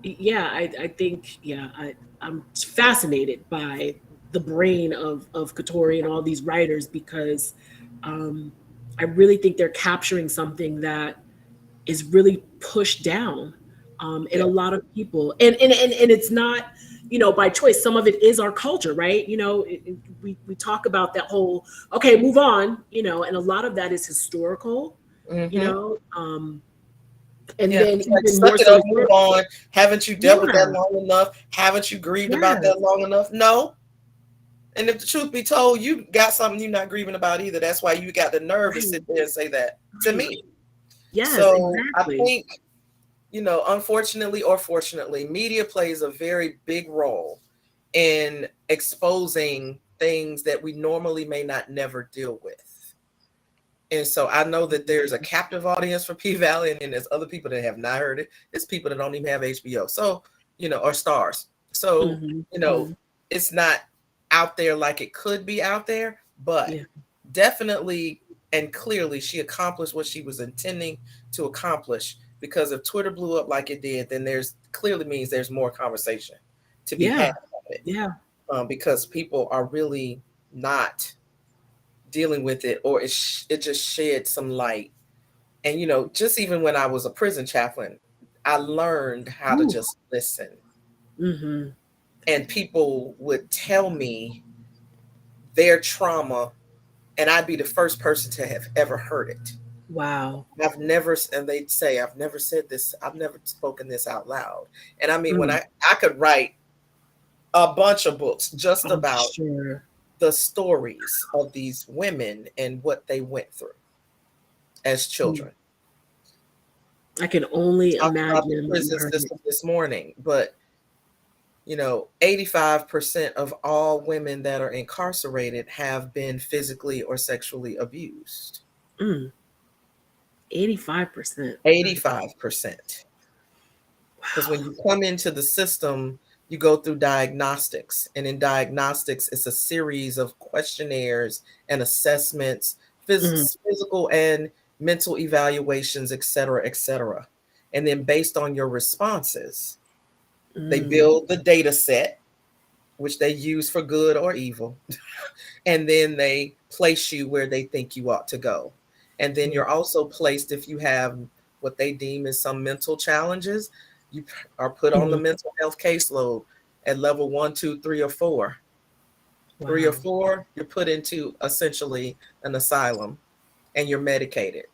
yeah, I think, I'm fascinated by the brain of Katori and all these writers, because I really think they're capturing something that is really pushed down in Yeah. a lot of people, and it's not, by choice. Some of it is our culture, right? We talk about that whole, okay, move on, and a lot of that is historical, you Mhm. know and Yeah. then It's like even suck more it so, up, move on. Haven't you dealt with that yeah, long enough? Haven't you grieved about yes, that long enough? No. And if the truth be told, you got something you're not grieving about either. That's why you got the nerve to right, sit there and say that to right, me. yes, So I exactly, think, unfortunately or fortunately, media plays a very big role in exposing things that we normally may not never deal with. And so I know that there's a captive audience for P Valley, and then there's other people that have not heard it. It's people that don't even have HBO. So, or stars. So, hmm you know, it's not out there like it could be out there, but yeah, definitely and clearly she accomplished what she was intending to accomplish, because if Twitter blew up like it did, then there's clearly means there's more conversation to be had yeah, about it, yeah, because people are really not dealing with it, or it just shed some light. And just even when I was a prison chaplain, I learned how to Ooh. just listen, hmm and people would tell me their trauma, and I'd be the first person to have ever heard it. wow, And they'd say, I've never said this, I've never spoken this out loud. And I mean, when mm, I could write a bunch of books just I'm about sure. the stories of these women and what they went through as Mm. children. I can only Talked about the imagine what you prison heard. system this morning, but 85% of all women that are incarcerated have been physically or sexually abused. Mm, 85%. 85%. Because when Wow. you come into the system, you go through diagnostics. And in diagnostics, it's a series of questionnaires and assessments, Mm, physical and mental evaluations, et cetera, et cetera. And then based on your responses, they mm, build the data set, which they use for good or evil. And then they place you where they think you ought to go. And then mm, you're also placed, if you have what they deem as some mental challenges, you are put on the mm. mental health caseload at level 1, 2, 3, or 4. 3 or Wow. 4, you're put into essentially an asylum and you're medicated.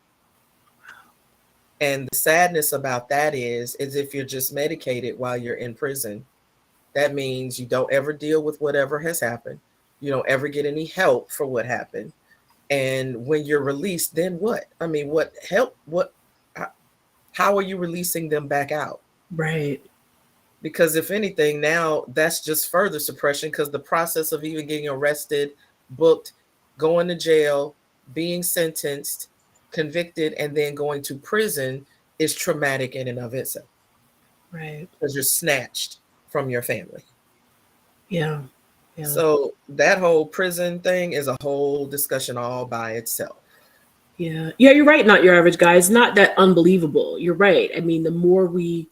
And the sadness about that is if you're just medicated while you're in prison, that means you don't ever deal with whatever has happened. You don't ever get any help for what happened. And when you're released, then what? I mean, what help? How are you releasing them back out? Right. Because if anything, now that's just further suppression, because the process of even getting arrested, booked, going to jail, being sentenced, convicted, and then going to prison is traumatic in and of itself, Right. because you're snatched from your family. Yeah. Yeah. So that whole prison thing is a whole discussion all by itself. Yeah. Yeah. You're right. Not your average guy. It's not that unbelievable. You're right. I mean, the more we,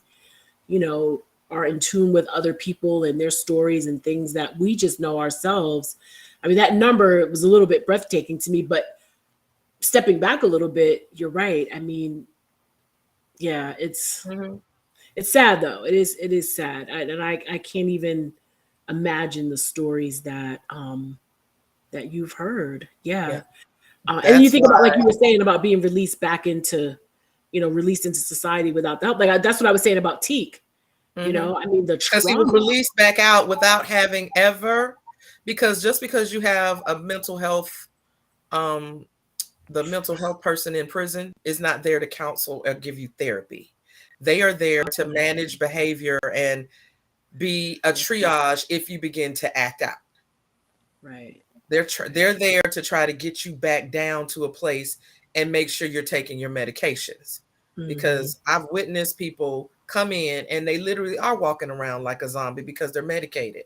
you know, are in tune with other people and their stories and things that we just know ourselves. I mean, that number was a little bit breathtaking to me, but stepping back a little bit, you're right. I mean, yeah, Mm-hmm. it's sad though. It is sad. I can't even imagine the stories that you've heard. Yeah. Yeah, And then you that's think about, like why. you were saying, about being released back into, released into society without the help. Like that's what I was saying about Teak. Mm-hmm. I mean, the Because he was trauma. released back out without having ever, because just because you have a mental health the mental health person in prison is not there to counsel or give you therapy. They are there to manage behavior and be a triage if you begin to act out. Right. They're there to try to get you back down to a place and make sure you're taking your medications. Because I've witnessed people come in and they literally are walking around like a zombie because they're medicated.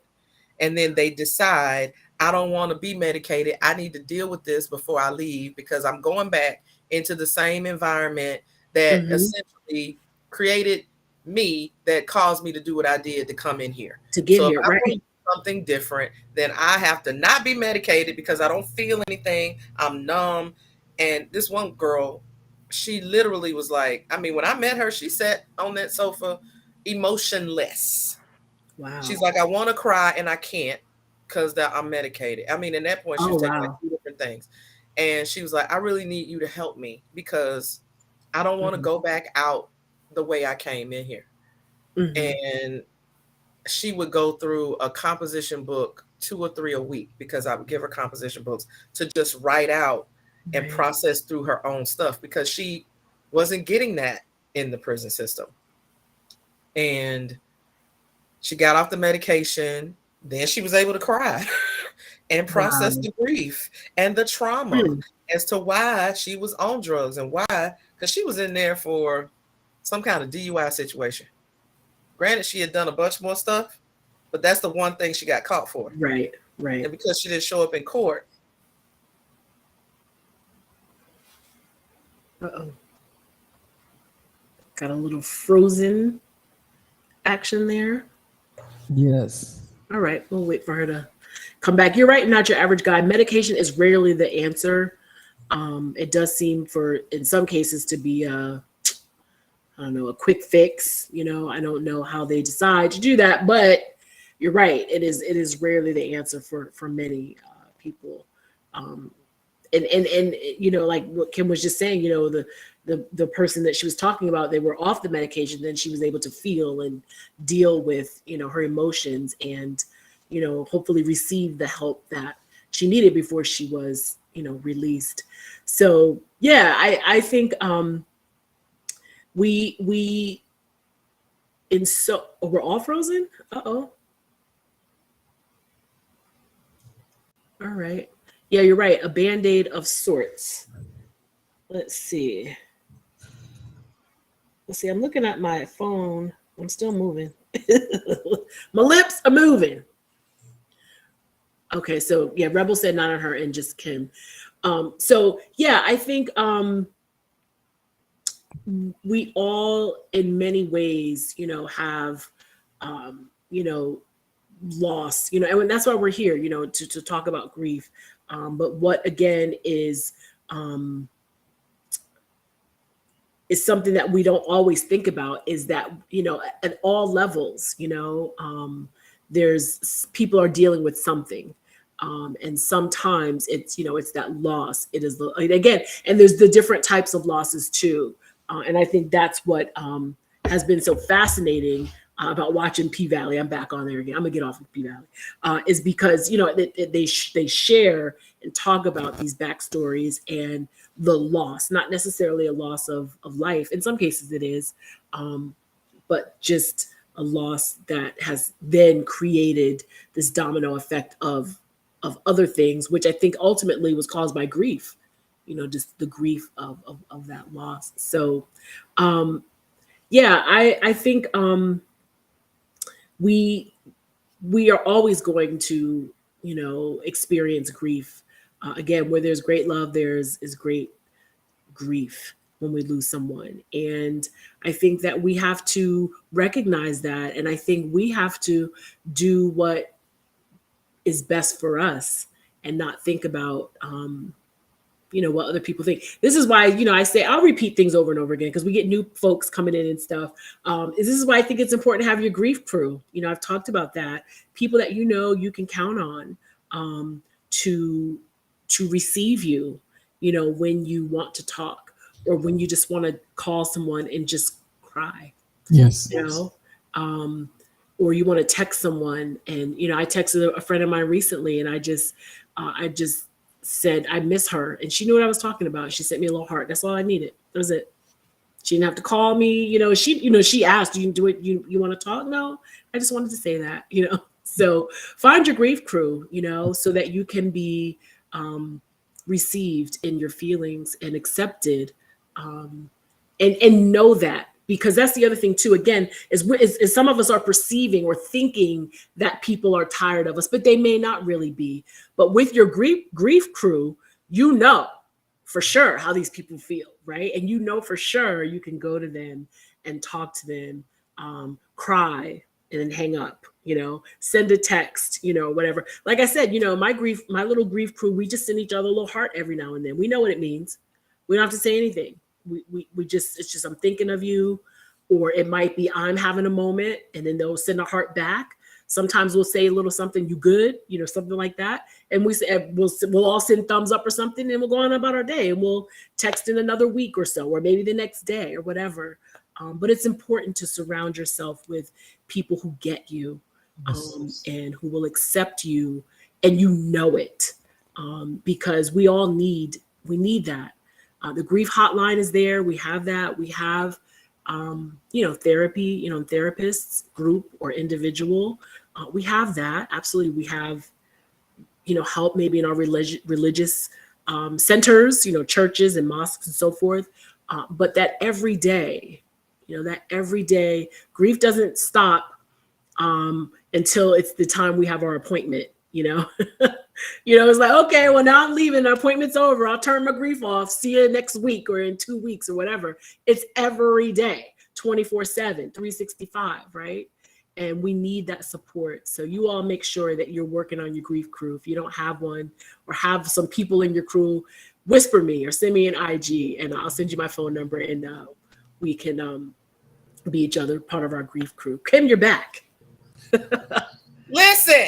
And then they decide, I don't want to be medicated. I need to deal with this before I leave because I'm going back into the same environment that essentially created me, that caused me to do what I did to come in here. To get so here, if I right? want to do something different, then I have to not be medicated because I don't feel anything. I'm numb. And this one girl, she literally was like, I mean, when I met her, she sat on that sofa emotionless. Wow. She's like, I want to cry and I can't because I'm medicated. I mean, at that point, she was taking like 2 different things. And she was like, I really need you to help me because I don't want to go back out the way I came in here. And she would go through a composition book 2 or 3 a week because I would give her composition books to just write out and process through her own stuff because she wasn't getting that in the prison system. And she got off the medication. Then she was able to cry and process the grief and the trauma as to why she was on drugs and why, because she was in there for some kind of DUI situation. Granted, she had done a bunch more stuff, but that's the one thing she got caught for. Right. And because she didn't show up in court. Got a little frozen action there. Yes. All right. We'll wait for her to come back. You're right. Not your average guy. Medication is rarely the answer. It does seem in some cases to be I don't know, a quick fix. You know, I don't know how they decide to do that, but you're right. It is rarely the answer for many people. And you know, like what Kim was just saying, you know, the person that she was talking about, they were off the medication, then she was able to feel and deal with, you know, her emotions and, you know, hopefully receive the help that she needed before she was, you know, released. So yeah, I think we're all frozen. All right. Yeah, you're right. A Band-Aid of sorts. Let's see. I'm looking at my phone. I'm still moving. My lips are moving. Okay, so yeah, Rebel said not on her and just Kim. So yeah, I think we all in many ways, you know, have you know, loss, you know, and that's why we're here, you know, to talk about grief. But what again is something that we don't always think about is that, you know, at all levels, you know, there's people are dealing with something. And sometimes it's, you know, it's that loss. It is again, and there's the different types of losses too. And I think that's what has been so fascinating about watching P-Valley. I'm back on there again. I'm gonna get off of P-Valley. Is because, you know, they share and talk about these backstories and the loss, not necessarily a loss of life. In some cases it is, but just a loss that has then created this domino effect of other things, which I think ultimately was caused by grief, you know, just the grief of that loss. So yeah, I think we are always going to, you know, experience grief. Again, where there's great love, is great grief when we lose someone. And I think that we have to recognize that. And I think we have to do what is best for us and not think about, you know, what other people think. This is why, you know, I say I'll repeat things over and over again because we get new folks coming in and stuff. This is why I think it's important to have your grief crew. You know, I've talked about that. People that you know you can count on to receive you, you know, when you want to talk or when you just want to call someone and just cry. Yes. You know, or you want to text someone and, you know, I texted a friend of mine recently and I just said I miss her, and she knew what I was talking about. She sent me a little heart. That's all I needed. That was it. She didn't have to call me. She asked, "Do you do it? You want to talk?" No, I just wanted to say that. So find your grief crew. So that you can be received in your feelings and accepted, and know that. Because that's the other thing too. Again, is some of us are perceiving or thinking that people are tired of us, but they may not really be. But with your grief crew, for sure how these people feel, right? And for sure you can go to them and talk to them, cry, and then hang up. Send a text, whatever. Like I said, my little grief crew, we just send each other a little heart every now and then. We know what it means. We don't have to say anything. We just, it's just, I'm thinking of you, or it might be I'm having a moment, and then they'll send a heart back. Sometimes we'll say a little something, you good, something like that. And we'll all send thumbs up or something, and we'll go on about our day, and we'll text in another week or so, or maybe the next day or whatever. But it's important to surround yourself with people who get you, and who will accept you, and it, because we need that. The grief hotline is there. We have that. We have, therapy, therapists, group or individual. We have that. Absolutely. We have, help maybe in our religious centers, churches and mosques and so forth. But that every day, grief doesn't stop until it's the time we have our appointment. It's like, okay, well, now I'm leaving. The appointment's over. I'll turn my grief off. See you next week or in 2 weeks or whatever. It's every day, 24/7, 365, right? And we need that support. So you all make sure that you're working on your grief crew. If you don't have one, or have some people in your crew, whisper me or send me an IG, and I'll send you my phone number, and we can be each other, part of our grief crew. Kim, you're back. Listen.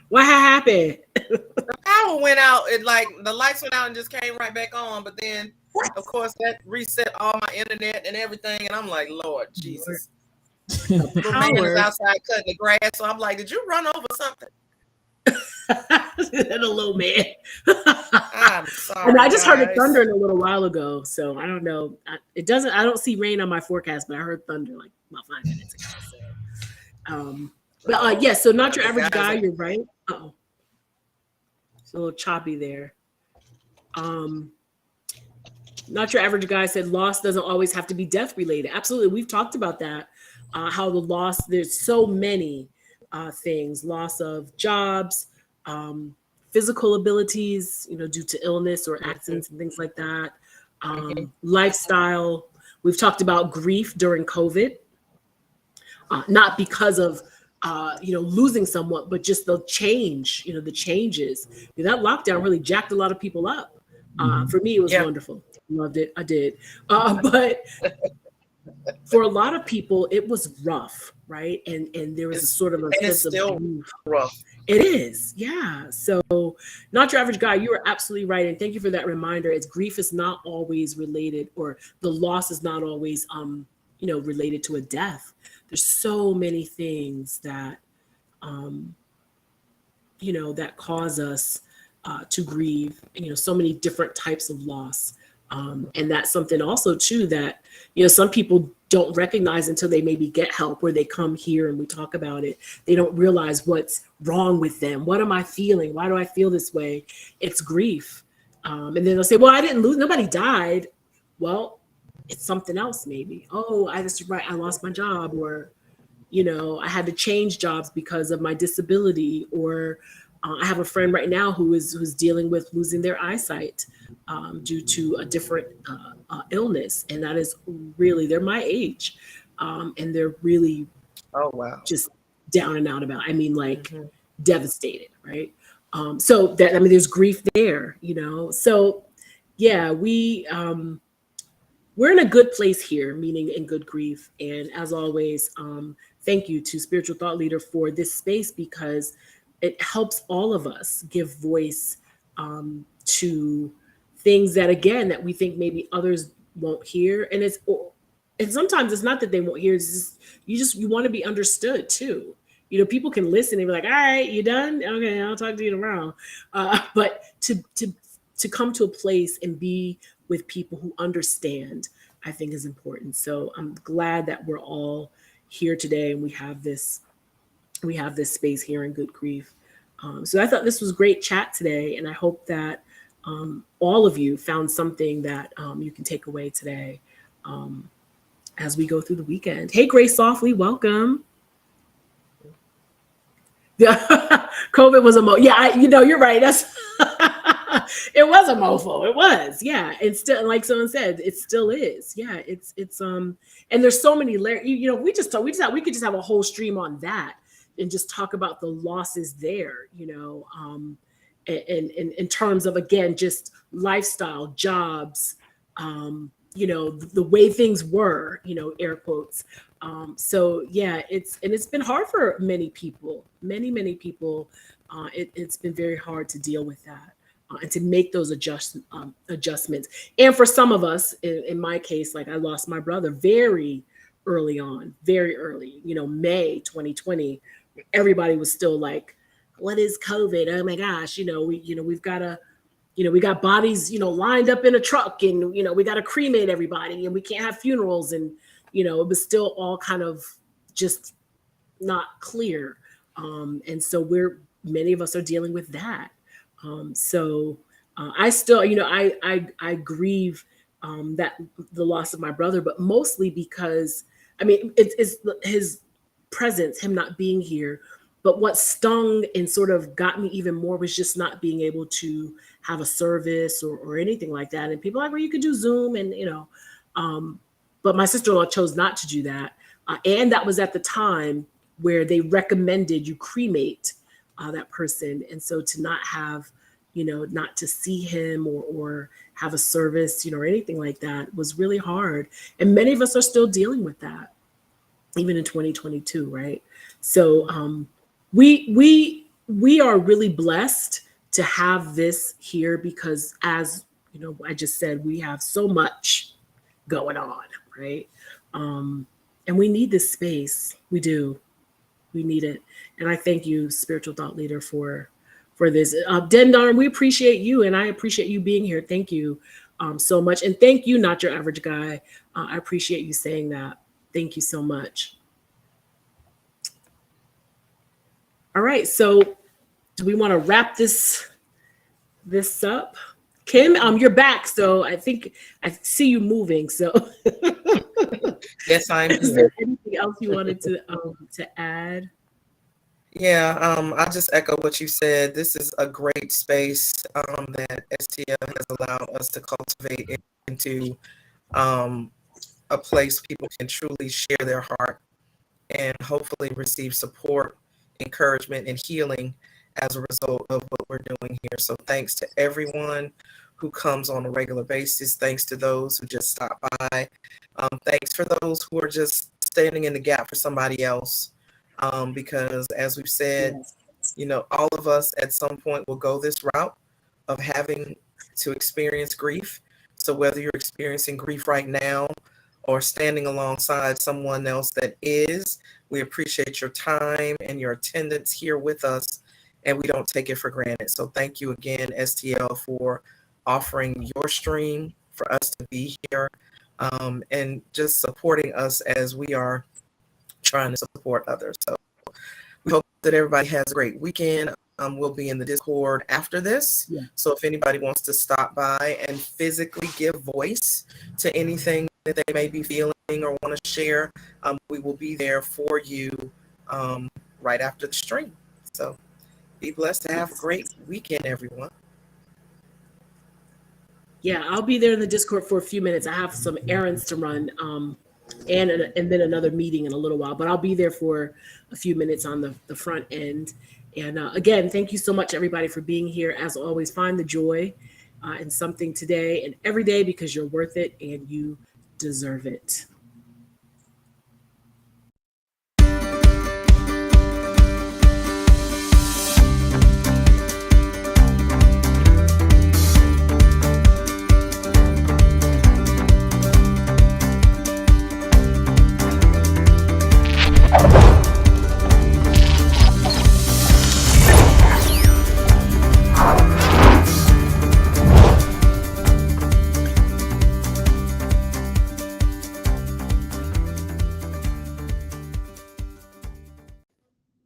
What happened? The power went out. It the lights went out and just came right back on. But then, of course, that reset all my internet and everything. And I'm like, Lord Jesus. The little man is outside cutting the grass. So I'm like, did you run over something? The little man. I'm sorry. And I just heard it thundering a little while ago. So I don't know. I don't see rain on my forecast, but I heard thunder like about 5 minutes ago. So, yes, so not your average guy, you're right. Uh-oh. It's a little choppy there. Not your average guy said loss doesn't always have to be death related. Absolutely. We've talked about that. How the loss, there's so many things, loss of jobs, physical abilities, due to illness or accidents and things like that. Lifestyle. We've talked about grief during COVID, not because of losing someone, but just the change, the changes. That lockdown really jacked a lot of people up. For me, it was wonderful. Loved it. I did. But for a lot of people, it was rough, right? And there was a sort of a sense of grief. Rough. It is. Yeah. So not your average guy. You are absolutely right. And thank you for that reminder. Grief is not always related, or the loss is not always, related to a death. There's so many things that, that cause us to grieve, so many different types of loss. And that's something also too that, some people don't recognize until they maybe get help, or they come here and we talk about it. They don't realize what's wrong with them. What am I feeling? Why do I feel this way? It's grief. And then they'll say, well, I didn't lose, nobody died. Well, it's something else maybe. Oh, I lost my job, or, I had to change jobs because of my disability, or I have a friend right now who's dealing with losing their eyesight due to a different illness. And that is really, they're my age. And they're really just down and out about, devastated. Right. So that, there's grief there, so yeah, we're in a good place here, meaning in good grief. And as always, thank you to Spiritual Thought Leader for this space, because it helps all of us give voice to things that, again, that we think maybe others won't hear. And sometimes it's not that they won't hear, it's just you want to be understood too. You know, people can listen and be like, all right, you done? Okay, I'll talk to you tomorrow. But to come to a place and be with people who understand, I think is important. So I'm glad that we're all here today and we have this space here in Good Grief. So I thought this was great chat today, and I hope that all of you found something that you can take away today as we go through the weekend. Hey, Grace Softly, welcome. Yeah, COVID was a you're right. That's it was a mofo. It was, yeah. It's still, like someone said, it still is. Yeah, it's and there's so many layers. You know, we could just have a whole stream on that and just talk about the losses there. You know, and in terms of, again, just lifestyle, jobs, you know, the way things were, you know, air quotes. So yeah, it's been hard for many people, many people. It's been very hard to deal with that and to make those adjustments. And for some of us, in my case, like I lost my brother very early on, very early, you know, May 2020. Everybody was still like, what is COVID? Oh my gosh, we've got to, we got bodies, lined up in a truck, and, we got to cremate everybody, and we can't have funerals. And, it was still all kind of just not clear. And so many of us are dealing with that. So I still, I grieve that the loss of my brother, but mostly because, it's his presence, him not being here. But what stung and sort of got me even more was just not being able to have a service or anything like that. And people are like, well, you could do Zoom, and, but my sister-in-law chose not to do that. And that was at the time where they recommended you cremate that person. And so to not have, not to see him or have a service, or anything like that was really hard. And many of us are still dealing with that, even in 2022, right? So we are really blessed to have this here because, as I just said, we have so much going on, right? And we need this space. We do. We need it. And I thank you, Spiritual Thought Leader, for this. Dendar, we appreciate you, and I appreciate you being here. Thank you so much. And thank you, Not Your Average Guy. I appreciate you saying that. Thank you so much. All right, so do we want to wrap this up? Kim, you're back, so I think I see you moving. So yes, I'm is there anything else you wanted to add? Yeah, I just echo what you said. This is a great space that STL has allowed us to cultivate into a place people can truly share their heart and hopefully receive support, encouragement, and healing as a result of what we're doing here. So thanks to everyone who comes on a regular basis. Thanks to those who just stop by. Thanks for those who are just standing in the gap for somebody else. Because as we've said, all of us at some point will go this route of having to experience grief. So whether you're experiencing grief right now or standing alongside someone else that is, we appreciate your time and your attendance here with us, and we don't take it for granted. So thank you again, STL, for offering your stream for us to be here and just supporting us as we are trying to support others. So we hope that everybody has a great weekend. We'll be in the Discord after this. Yeah. So if anybody wants to stop by and physically give voice to anything that they may be feeling or want to share, we will be there for you right after the stream. So be blessed to have a great weekend, everyone. Yeah, I'll be there in the Discord for a few minutes. I have some errands to run and then another meeting in a little while, but I'll be there for a few minutes on the front end. And again, thank you so much, everybody, for being here. As always, find the joy in something today and every day, because you're worth it and you deserve it.